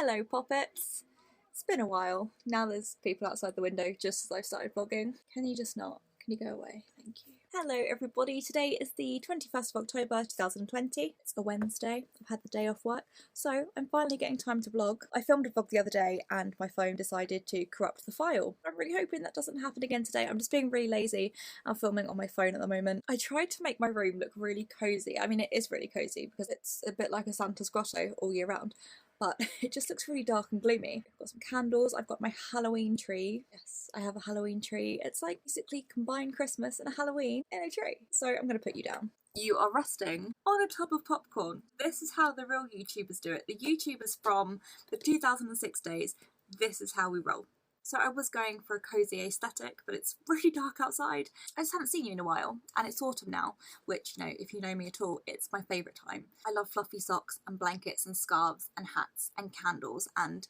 Hello, Poppets. It's been a while. Now there's people outside the window just as I started vlogging. Can you just not? Can you go away? Thank you. Hello, everybody. Today is the 21st of October 2020. It's a Wednesday. I've had the day off work, so I'm finally getting time to vlog. I filmed a vlog the other day and my phone decided to corrupt the file. I'm really hoping that doesn't happen again today. I'm just being really lazy and filming on my phone at the moment. I tried to make my room look really cozy. I mean, it is really cozy because it's a bit like a Santa's grotto all year round, but it just looks really dark and gloomy. I've got some candles, I've got my Halloween tree. Yes, I have a Halloween tree. It's like basically combined Christmas and a Halloween in a tree. So I'm gonna put you down. You are resting on a tub of popcorn. This is how the real YouTubers do it. The YouTubers from the 2006 days, this is how we roll. So I was going for a cozy aesthetic, but it's really dark outside. I just haven't seen you in a while, and it's autumn now, which, you know, if you know me at all, it's my favourite time. I love fluffy socks and blankets and scarves and hats and candles and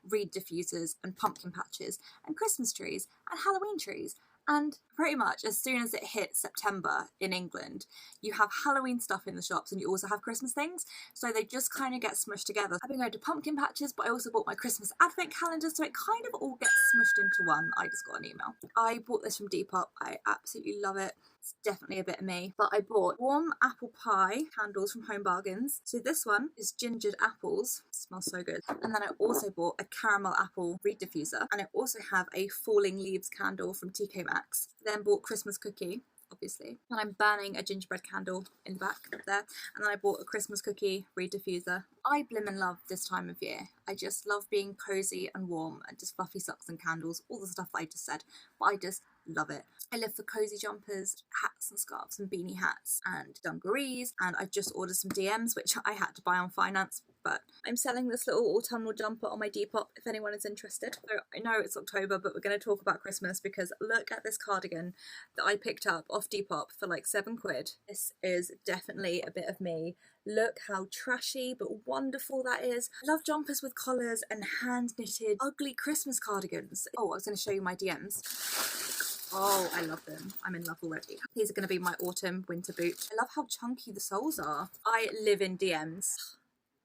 reed diffusers and pumpkin patches and Christmas trees and Halloween trees. And pretty much as soon as it hits September in England, you have Halloween stuff in the shops and you also have Christmas things. So they just kind of get smushed together. I've been going to pumpkin patches, but I also bought my Christmas advent calendar, so it kind of all gets smushed into one. I just got an email. I bought this from Depop. I absolutely love it. It's definitely a bit of me. But I bought warm apple pie candles from Home Bargains. So this one is gingered apples. It smells so good. And then I also bought a caramel apple reed diffuser. And I also have a falling leaves candle from TK Maxx. Then bought Christmas cookie, obviously. And I'm burning a gingerbread candle in the back up there. And then I bought a Christmas cookie reed diffuser. I blimmin' love this time of year. I just love being cozy and warm and just fluffy socks and candles, all the stuff that I just said. But I just love it. I live for cozy jumpers, hats and scarves and beanie hats and dungarees, and I just ordered some DMs which I had to buy on finance, but I'm selling this little autumnal jumper on my Depop if anyone is interested. So I know it's October, but we're going to talk about Christmas because look at this cardigan that I picked up off Depop for like £7. This is definitely a bit of me. Look how trashy but wonderful that is. I love jumpers with collars and hand knitted ugly Christmas cardigans. Oh, I was going to show you my DMs. Oh, I love them. I'm in love already. These are going to be my autumn winter boot. I love how chunky the soles are. I live in DMs.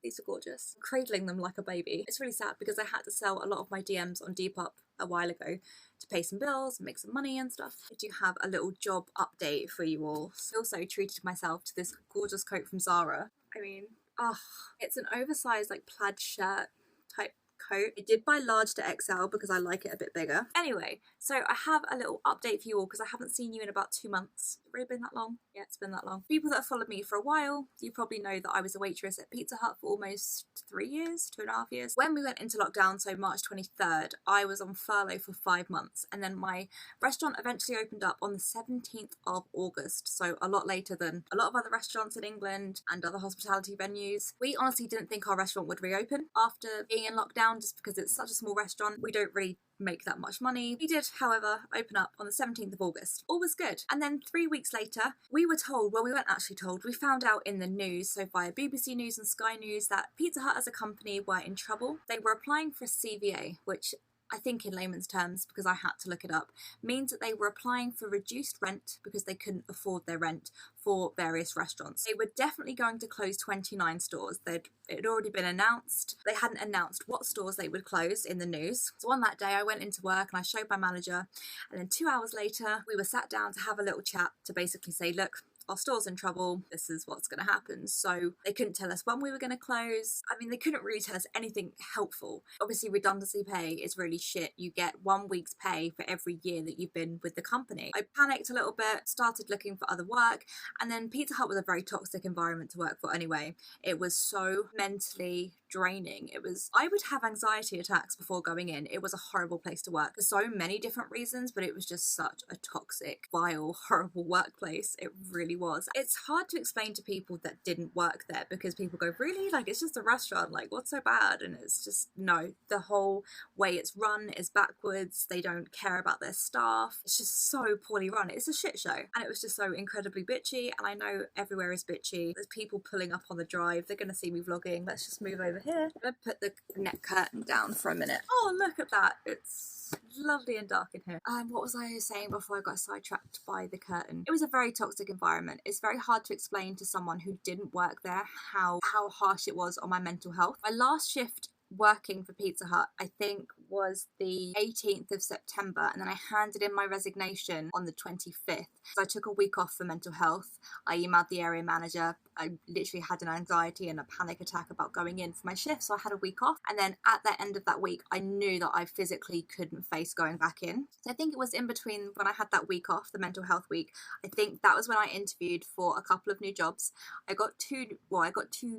These are gorgeous. I'm cradling them like a baby. It's really sad because I had to sell a lot of my DMs on Depop a while ago to pay some bills and make some money and stuff. I do have a little job update for you all. I also treated myself to this gorgeous coat from Zara. I mean, it's an oversized like plaid shirt type coat. I did buy large to XL because I like it a bit bigger. Anyway, so I have a little update for you all because I haven't seen you in about 2 months. Has it really been that long? Yeah, it's been that long. People that have followed me for a while, you probably know that I was a waitress at Pizza Hut for almost 3 years, 2.5 years. When we went into lockdown, so March 23rd, I was on furlough for 5 months, and then my restaurant eventually opened up on the 17th of August, so a lot later than a lot of other restaurants in England and other hospitality venues. We honestly didn't think our restaurant would reopen after being in lockdown just because it's such a small restaurant. We don't really make that much money. We did, however, open up on the 17th of August. All was good. And then 3 weeks later, we were told, well, we weren't actually told, we found out in the news, so via BBC News and Sky News, that Pizza Hut as a company were in trouble. They were applying for a CVA, which I think in layman's terms, because I had to look it up, means that they were applying for reduced rent because they couldn't afford their rent for various restaurants. They were definitely going to close 29 stores. It had already been announced. They hadn't announced what stores they would close in the news. So on that day I went into work and I showed my manager, and then 2 hours later we were sat down to have a little chat to basically say, look, our store's in trouble, this is what's going to happen. So they couldn't tell us when we were going to close. I mean, they couldn't really tell us anything helpful. Obviously, redundancy pay is really shit. You get 1 week's pay for every year that you've been with the company. I panicked a little bit, started looking for other work, and then Pizza Hut was a very toxic environment to work for anyway. It was so mentally draining. I would have anxiety attacks before going in. It was a horrible place to work for so many different reasons, but it was just such a toxic, vile, horrible workplace. It really was. It's hard to explain to people that didn't work there because people go, really? Like, it's just a restaurant, like, what's so bad? And it's just, no, the whole way it's run is backwards. They don't care about their staff. It's just so poorly run. It's a shit show. And it was just so incredibly bitchy, and I know everywhere is bitchy. There's people pulling up on the drive. They're gonna see me vlogging. Let's just move over here. I'm gonna put the net curtain down for a minute. Oh, look at that. It's lovely and dark in here. What was I saying before I got sidetracked by the curtain? It was a very toxic environment. It's very hard to explain to someone who didn't work there how harsh it was on my mental health. My last shift working for Pizza Hut, I think was the 18th of September, and then I handed in my resignation on the 25th. So I took a week off for mental health. I emailed the area manager. I literally had an anxiety and a panic attack about going in for my shift, so I had a week off. And then at the end of that week, I knew that I physically couldn't face going back in. So I think it was in between when I had that week off, the mental health week. I think that was when I interviewed for a couple of new jobs. I got two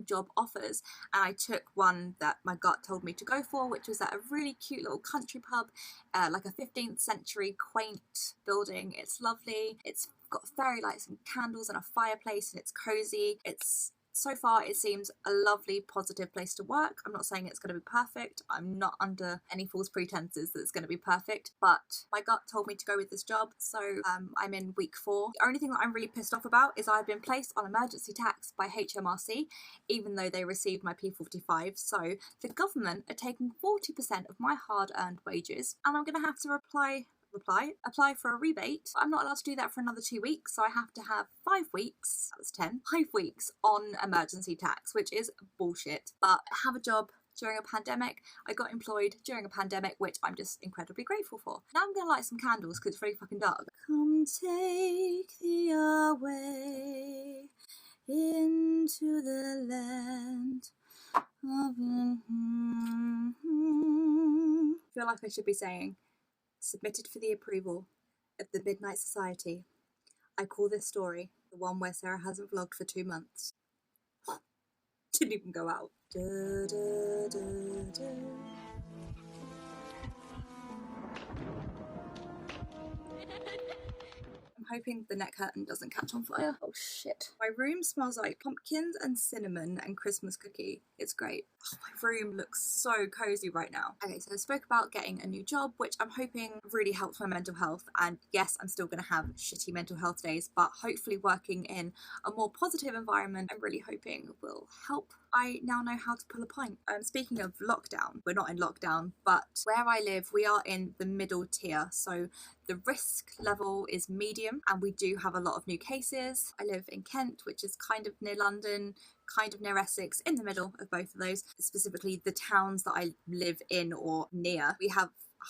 job offers, and I took one that my gut told me to go for, which was at a really cute little country pub, like a 15th century quaint building. It's lovely. It's got fairy lights and candles and a fireplace, and it's cozy. So far, it seems a lovely, positive place to work. I'm not saying it's going to be perfect. I'm not under any false pretenses that it's going to be perfect, but my gut told me to go with this job. So I'm in week 4. The only thing that I'm really pissed off about is I've been placed on emergency tax by HMRC, even though they received my P45. So the government are taking 40% of my hard-earned wages, and I'm going to have to apply for a rebate. I'm not allowed to do that for another 2 weeks, so I have to have 5 weeks, that was 10, 5 weeks on emergency tax, which is bullshit. But I have a job during a pandemic. I got employed during a pandemic, which I'm just incredibly grateful for. Now I'm gonna light some candles because it's really fucking dark. Come take thee away into the land of... I feel like I should be saying, submitted for the approval of the Midnight Society. I call this story the one where Sarah hasn't vlogged for 2 months. Didn't even go out. I'm hoping the neck curtain doesn't catch on fire. Oh shit. My room smells like pumpkins and cinnamon and Christmas cookie. It's great. Oh, my room looks so cozy right now. Okay, so I spoke about getting a new job, which I'm hoping really helps my mental health. And yes, I'm still going to have shitty mental health days, but hopefully working in a more positive environment, I'm really hoping will help. I now know how to pull a pint. Speaking of lockdown, we're not in lockdown, but where I live, we are in the middle tier. So the risk level is medium, and we do have a lot of new cases. I live in Kent, which is kind of near London, kind of near Essex, in the middle of both of those. Specifically, the towns that I live in or near, we have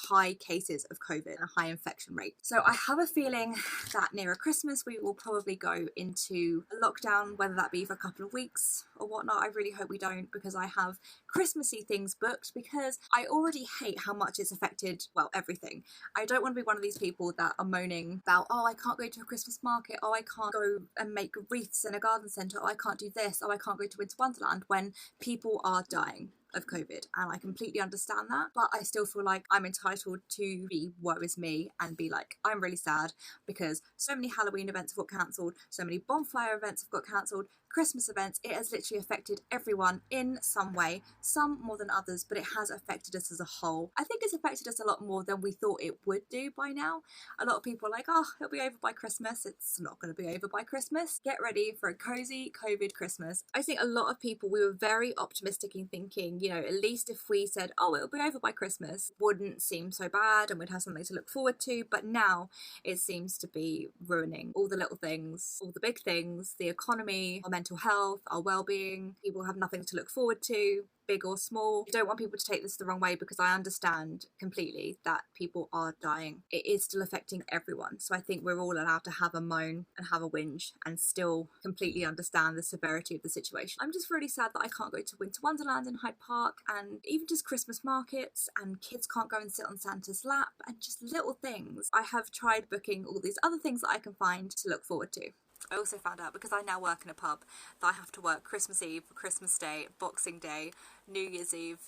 high cases of COVID and a high infection rate. So I have a feeling that nearer Christmas we will probably go into a lockdown, whether that be for a couple of weeks or whatnot. I really hope we don't, because I have Christmassy things booked, because I already hate how much it's affected, well, everything. I don't want to be one of these people that are moaning about, oh, I can't go to a Christmas market, oh, I can't go and make wreaths in a garden centre, oh, I can't do this, oh, I can't go to Winter Wonderland, when people are dying of COVID, and I completely understand that, but I still feel like I'm entitled to be woe is me and be like, I'm really sad because so many Halloween events have got cancelled, so many bonfire events have got cancelled, Christmas events. It has literally affected everyone in some way, some more than others, but it has affected us as a whole. I think it's affected us a lot more than we thought it would do by now. A lot of people are like, oh, it'll be over by Christmas. It's not going to be over by Christmas. Get ready for a cozy COVID Christmas. I think a lot of people, we were very optimistic in thinking, you know, at least if we said, oh, it'll be over by Christmas, wouldn't seem so bad and we'd have something to look forward to. But now it seems to be ruining all the little things, all the big things, the economy, our mental health, our well-being. People have nothing to look forward to, big or small. I don't want people to take this the wrong way, because I understand completely that people are dying. It is still affecting everyone. So I think we're all allowed to have a moan and have a whinge and still completely understand the severity of the situation. I'm just really sad that I can't go to Winter Wonderland in Hyde Park, and even just Christmas markets, and kids can't go and sit on Santa's lap, and just little things. I have tried booking all these other things that I can find to look forward to. I also found out, because I now work in a pub, that I have to work Christmas Eve, Christmas Day, Boxing Day, New Year's Eve,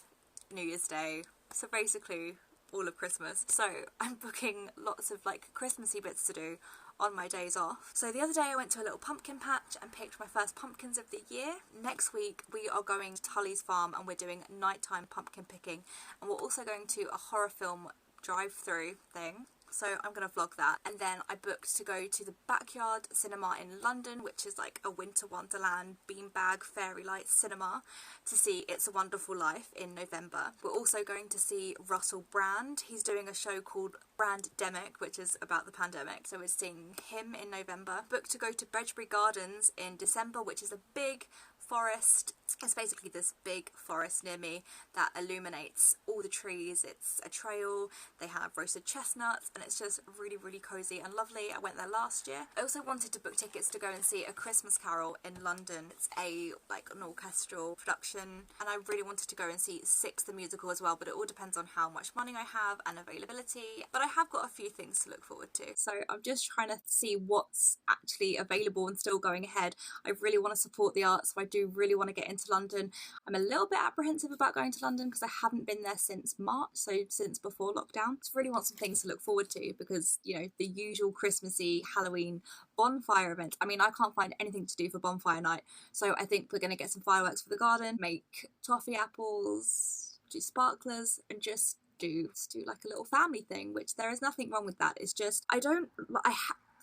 New Year's Day, so basically all of Christmas. So I'm booking lots of like Christmassy bits to do on my days off. So the other day I went to a little pumpkin patch and picked my first pumpkins of the year. Next week we are going to Tully's farm and we're doing nighttime pumpkin picking, and we're also going to a horror film drive-through thing. So I'm going to vlog that. And then I booked to go to the Backyard Cinema in London, which is like a Winter Wonderland beanbag fairy light cinema, to see It's a Wonderful Life in November. We're also going to see Russell Brand. He's doing a show called Brandemic, which is about the pandemic. So we're seeing him in November. Booked to go to Bedbury Gardens in December, which is a big forest. It's It's basically this big forest near me that illuminates all the trees. It's a trail, they have roasted chestnuts, and it's just really, really cozy and lovely. I went there last year. I also wanted to book tickets to go and see A Christmas Carol in London. It's an orchestral production, and I really wanted to go and see Six the musical as well, but it all depends on how much money I have and availability. But I have got a few things to look forward to. So I'm just trying to see what's actually available and still going ahead. I really want to support the arts, so I do really want to get into London. I'm a little bit apprehensive about going to London because I haven't been there since March, so since before lockdown. Just really want some things to look forward to because, you know, the usual Christmassy Halloween bonfire event. I mean, I can't find anything to do for bonfire night, so I think we're going to get some fireworks for the garden, make toffee apples, do sparklers, and just do like a little family thing, which there is nothing wrong with that. It's just I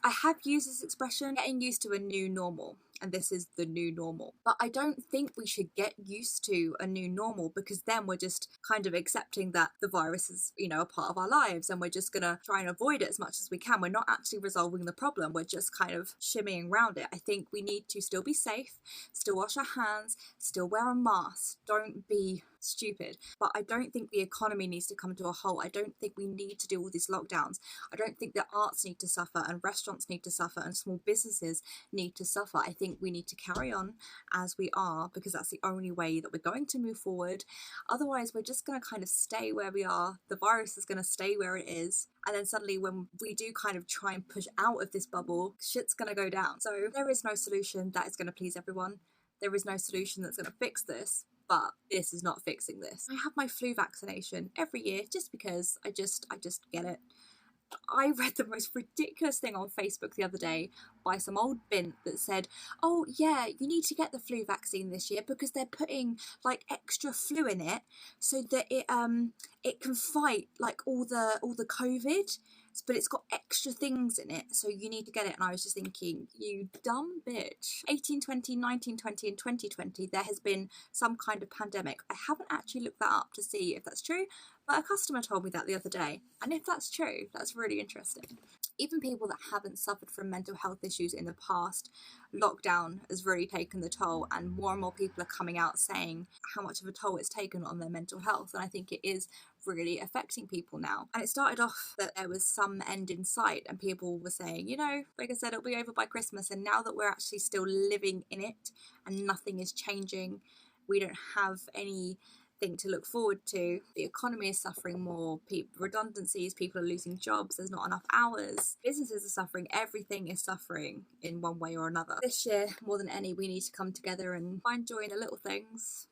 have used this expression, getting used to a new normal, and this is the new normal. But I don't think we should get used to a new normal, because then we're just kind of accepting that the virus is, you know, a part of our lives, and we're just gonna try and avoid it as much as we can. We're not actually resolving the problem, we're just kind of shimmying around it. I think we need to still be safe, still wash our hands, still wear a mask, don't be stupid. But I don't think the economy needs to come to a halt. I don't think we need to do all these lockdowns. I don't think that arts need to suffer and restaurants need to suffer and small businesses need to suffer. I think we need to carry on as we are, because that's the only way that we're going to move forward. Otherwise, we're just going to kind of stay where we are. The virus is going to stay where it is. And then suddenly when we do kind of try and push out of this bubble, shit's going to go down. So there is no solution that is going to please everyone. There is no solution that's going to fix this. But this is not fixing this. I have my flu vaccination every year just because I just get it. I read the most ridiculous thing on Facebook the other day by some old bint that said, oh yeah, you need to get the flu vaccine this year because they're putting like extra flu in it so that it can fight like all the COVID, but it's got extra things in it, so you need to get it. And I was just thinking, you dumb bitch. 1820, 1920 and 2020 there has been some kind of pandemic. I haven't actually looked that up to see if that's true, but a customer told me that the other day, and if that's true, that's really interesting. Even people that haven't suffered from mental health issues in the past, lockdown has really taken the toll, and more people are coming out saying how much of a toll it's taken on their mental health, and I think it is really affecting people now. And it started off that there was some end in sight and people were saying, you know, like I said, it'll be over by Christmas, and now that we're actually still living in it and nothing is changing, we don't have anything to look forward to. The economy is suffering more, redundancies, people are losing jobs, there's not enough hours, businesses are suffering, everything is suffering in one way or another. This year, more than any, we need to come together and find joy in the little things.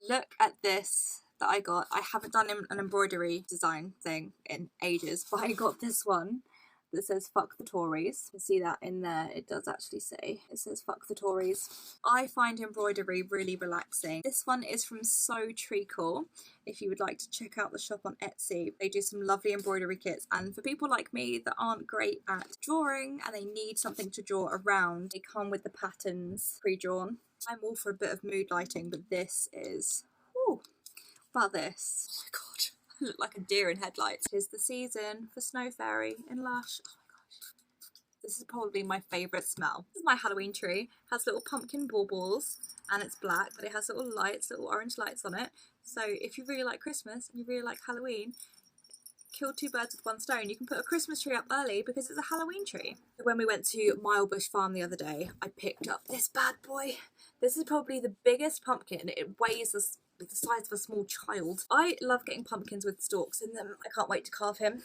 Look at this that I got. I haven't done an embroidery design thing in ages, but I got this one that says fuck the Tories. You can see that in there, it does actually say, it says fuck the Tories. I find embroidery really relaxing. This one is from So Treacle. If you would like to check out the shop on Etsy, they do some lovely embroidery kits, and for people like me that aren't great at drawing and they need something to draw around, they come with the patterns pre-drawn. I'm all for a bit of mood lighting, but this is, ooh, about this. Oh my god. I look like a deer in headlights. Tis the season for Snow Fairy in Lush. Oh my gosh. This is probably my favourite smell. This is my Halloween tree. It has little pumpkin baubles and it's black, but it has little lights, little orange lights on it. So if you really like Christmas and you really like Halloween, kill two birds with one stone. You can put a Christmas tree up early because it's a Halloween tree. When we went to Milebush Farm the other day, I picked up this bad boy. This is probably the biggest pumpkin. It weighs the size of a small child. I love getting pumpkins with stalks in them. I can't wait to carve him.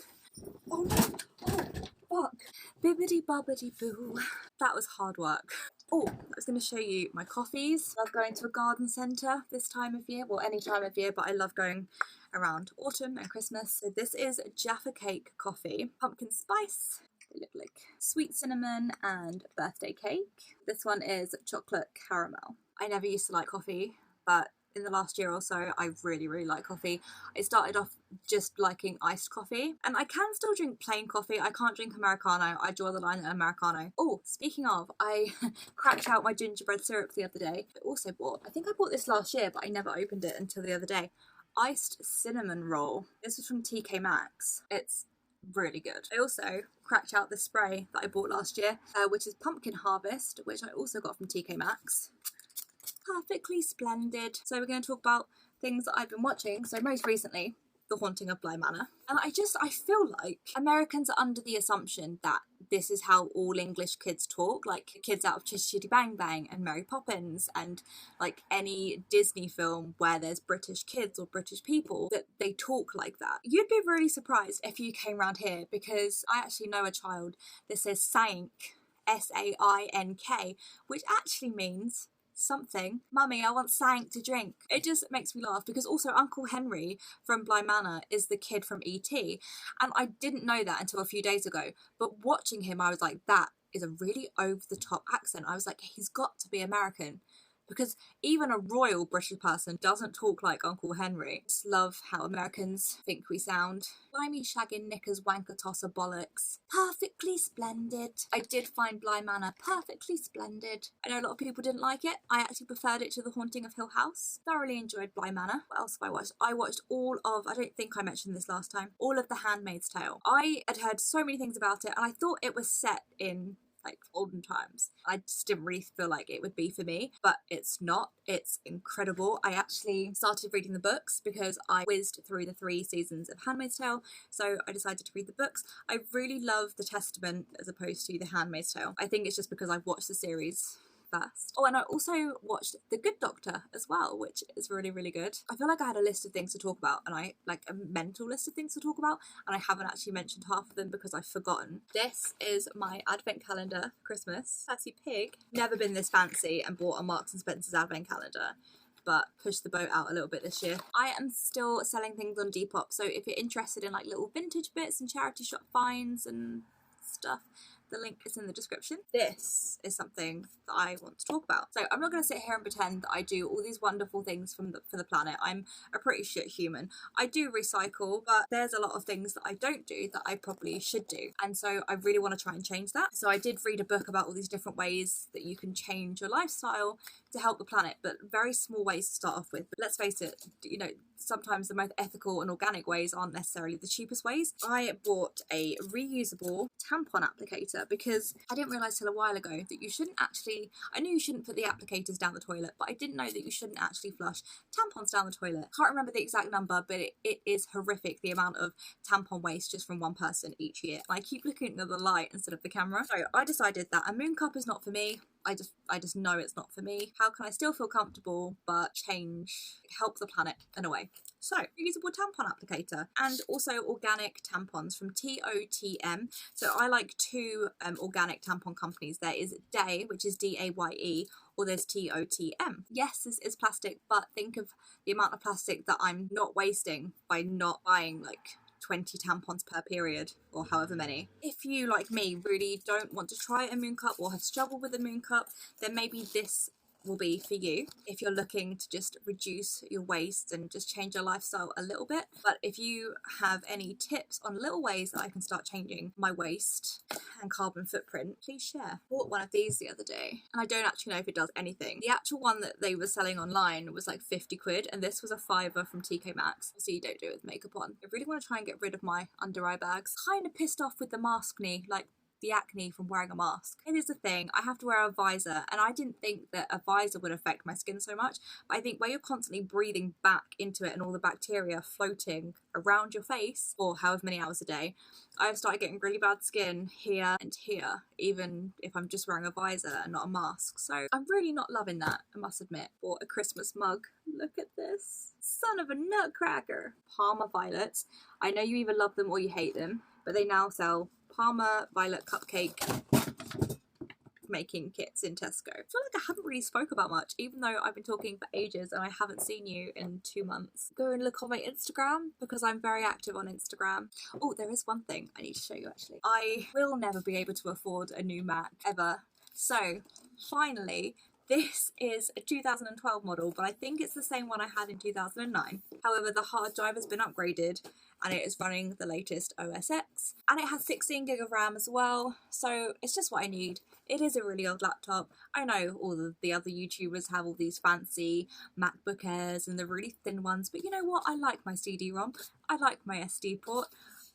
Oh no! Oh, fuck. Bibbidi bobbidi boo. That was hard work. Oh, I was going to show you my coffees. I love going to a garden centre this time of year. Well, any time of year, but I love going around autumn and Christmas. So this is Jaffa Cake coffee. Pumpkin spice. They look like sweet cinnamon and birthday cake. This one is chocolate caramel. I never used to like coffee, but in the last year or so, I really like coffee. I started off just liking iced coffee, and I can still drink plain coffee. I can't drink Americano. I draw the line at Americano. Oh, speaking of, I cracked out my gingerbread syrup the other day. I also bought, I think I bought this last year, but I never opened it until the other day. Iced cinnamon roll. This was from TK Maxx. It's really good. I also cracked out the spray that I bought last year, which is Pumpkin Harvest, which I also got from TK Maxx. perfectly splendid. So we're going to talk about things that I've been watching. So most recently, The Haunting of Bly Manor. And I feel like Americans are under the assumption that this is how all English kids talk, like kids out of Chitty Chitty Bang Bang and Mary Poppins and like any Disney film where there's British kids or British people, that they talk like that. You'd be really surprised if you came around here, because I actually know a child that says Sank, S-A-I-N-K, which actually means something. Mummy, I want something to drink. It just makes me laugh, because also Uncle Henry from Bly Manor is the kid from E.T. and I didn't know that until a few days ago, but watching him I was like, that is a really over the top accent. I was like, he's got to be American, because even a royal British person doesn't talk like Uncle Henry. Just love how Americans think we sound. Blimey shagging knickers wanker tosser bollocks. Perfectly splendid. I did find Bly Manor perfectly splendid. I know a lot of people didn't like it. I actually preferred it to The Haunting of Hill House. Thoroughly enjoyed Bly Manor. What else have I watched? I watched all of, I don't think I mentioned this last time, all of The Handmaid's Tale. I had heard so many things about it and I thought it was set in like olden times. I just didn't really feel like it would be for me, but it's not. It's incredible. I actually started reading the books because I whizzed through the 3 seasons of Handmaid's Tale, so I decided to read the books. I really love The Testament as opposed to The Handmaid's Tale. I think it's just because I've watched the series first. Oh, and I also watched The Good Doctor as well, which is really, really good. I feel like I had a list of things to talk about, and I like a mental list of things to talk about, and I haven't actually mentioned half of them because I've forgotten. This is my advent calendar for Christmas. Fancy pig. Never been this fancy and bought a Marks and Spencer's advent calendar, but pushed the boat out a little bit this year. I am still selling things on Depop, so if you're interested in like little vintage bits and charity shop finds and stuff, the link is in the description. This is something that I want to talk about. So I'm not going to sit here and pretend that I do all these wonderful things for the planet. I'm a pretty shit human. I do recycle, but there's a lot of things that I don't do that I probably should do. And so I really want to try and change that. So I did read a book about all these different ways that you can change your lifestyle to help the planet, but very small ways to start off with. But let's face it, you know, sometimes the most ethical and organic ways aren't necessarily the cheapest ways. I bought a reusable tampon applicator because I didn't realise till a while ago that you shouldn't actually, I knew you shouldn't put the applicators down the toilet, but I didn't know that you shouldn't actually flush tampons down the toilet. Can't remember the exact number, but it is horrific, the amount of tampon waste just from one person each year. And I keep looking at the light instead of the camera. So I decided that a moon cup is not for me. I just know it's not for me. How can I still feel comfortable but help the planet in a way? So, reusable tampon applicator, and also organic tampons from TOTM. So I like 2 organic tampon companies. There is Day, which is DAYE, or there's TOTM. Yes, this is plastic, but think of the amount of plastic that I'm not wasting by not buying like 20 tampons per period, or however many. If you, like me, really don't want to try a moon cup or have struggled with a moon cup, then maybe this will be for you if you're looking to just reduce your waste and just change your lifestyle a little bit. But if you have any tips on little ways that I can start changing my waste and carbon footprint, please share. Bought one of these the other day and I don't actually know if it does anything. The actual one that they were selling online was like 50 quid and this was a £5 from TK Maxx, so you don't do it with makeup on. I really want to try and get rid of my under eye bags. Kind of pissed off with the mask knee, like the acne from wearing a mask. It is a thing. I have to wear a visor, and I didn't think that a visor would affect my skin so much, but I think where you're constantly breathing back into it and all the bacteria floating around your face for however many hours a day, I've started getting really bad skin here and here, even if I'm just wearing a visor and not a mask. So I'm really not loving that, I must admit. Bought a Christmas mug. Look at this. Son of a nutcracker. Parma violets. I know you either love them or you hate them, but they now sell Parma violet cupcake making kits in Tesco. I feel like I haven't really spoke about much, even though I've been talking for ages and I haven't seen you in 2 months. Go and look on my Instagram because I'm very active on Instagram. Oh, there is one thing I need to show you actually. I will never be able to afford a new Mac ever. So finally, this is a 2012 model, but I think it's the same one I had in 2009. However, the hard drive has been upgraded and it is running the latest OS X. And it has 16 gig of RAM as well, so it's just what I need. It is a really old laptop. I know all of the other YouTubers have all these fancy MacBook Airs and the really thin ones, but you know what? I like my CD-ROM. I like my SD port.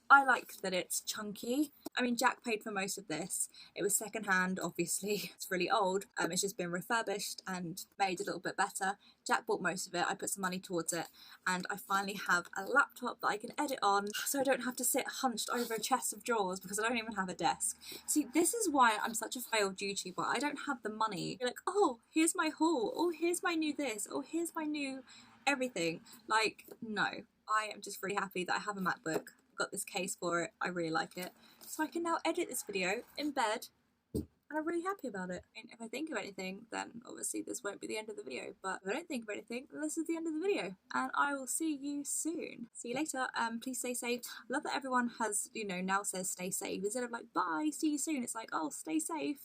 I like that it's chunky. I mean, Jack paid for most of this. It was secondhand, obviously. It's really old. It's just been refurbished and made a little bit better. Jack bought most of it. I put some money towards it, and I finally have a laptop that I can edit on, so I don't have to sit hunched over a chest of drawers because I don't even have a desk. See, this is why I'm such a failed YouTuber. I don't have the money. You're like, oh, here's my haul. Oh, here's my new this. Oh, here's my new everything. Like, no. I am just really happy that I have a MacBook. Got this case for it. I really like it, so I can now edit this video in bed, and I'm really happy about it. And if I think of anything, then obviously this won't be the end of the video, but if I don't think of anything, then this is the end of the video, and I will see you soon. See you later. Please stay safe. I love that everyone has, you know, now says stay safe instead of like bye, see you soon. It's like, oh, stay safe.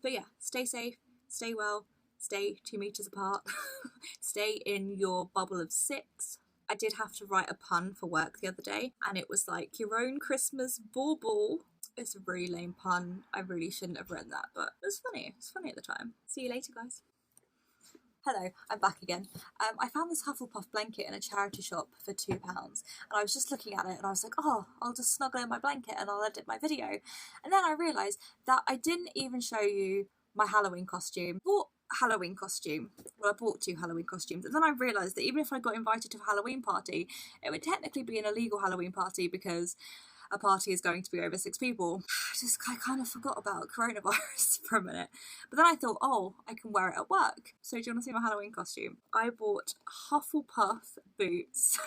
But yeah, stay safe, stay well, stay 2 meters apart, stay in your bubble of 6. I did have to write a pun for work the other day, and it was like, your own Christmas bauble. It's a really lame pun. I really shouldn't have written that, but it was funny. It was funny at the time. See you later, guys. Hello, I'm back again. I found this Hufflepuff blanket in a charity shop for £2, and I was just looking at it and I was like, oh, I'll just snuggle in my blanket and I'll edit my video. And then I realised that I didn't even show you my Halloween costume. Halloween costume. Well, I bought 2 Halloween costumes, and then I realised that even if I got invited to a Halloween party, it would technically be an illegal Halloween party because a party is going to be over 6 people. I kind of forgot about coronavirus for a minute. But then I thought, oh, I can wear it at work. So do you want to see my Halloween costume? I bought Hufflepuff boots.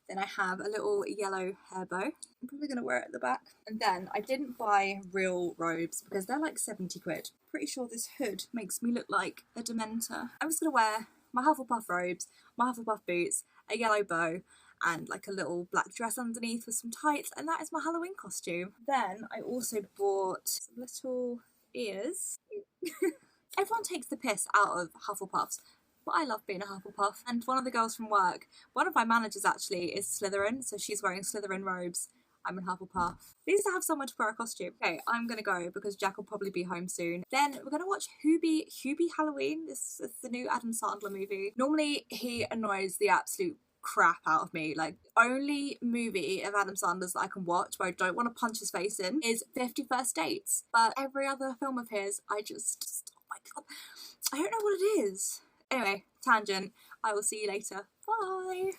Then I have a little yellow hair bow. I'm probably going to wear it at the back. And then I didn't buy real robes because they're like 70 quid. Pretty sure this hood makes me look like a Dementor. I'm just going to wear my Hufflepuff robes, my Hufflepuff boots, a yellow bow, and like a little black dress underneath with some tights, and that is my Halloween costume. Then I also bought some little ears. Everyone takes the piss out of Hufflepuffs, but I love being a Hufflepuff. And one of the girls from work, one of my managers actually, is Slytherin, so she's wearing Slytherin robes. I'm in Hufflepuff. Needs to have someone to wear a costume. Okay, I'm gonna go because Jack will probably be home soon. Then we're gonna watch Hubie Halloween. This is the new Adam Sandler movie. Normally he annoys the absolute crap out of me. Like, only movie of Adam Sandler's that I can watch where I don't want to punch his face in is 50 First Dates. But every other film of his, I just, oh my god, I don't know what it is. Anyway, tangent. I will see you later. Bye.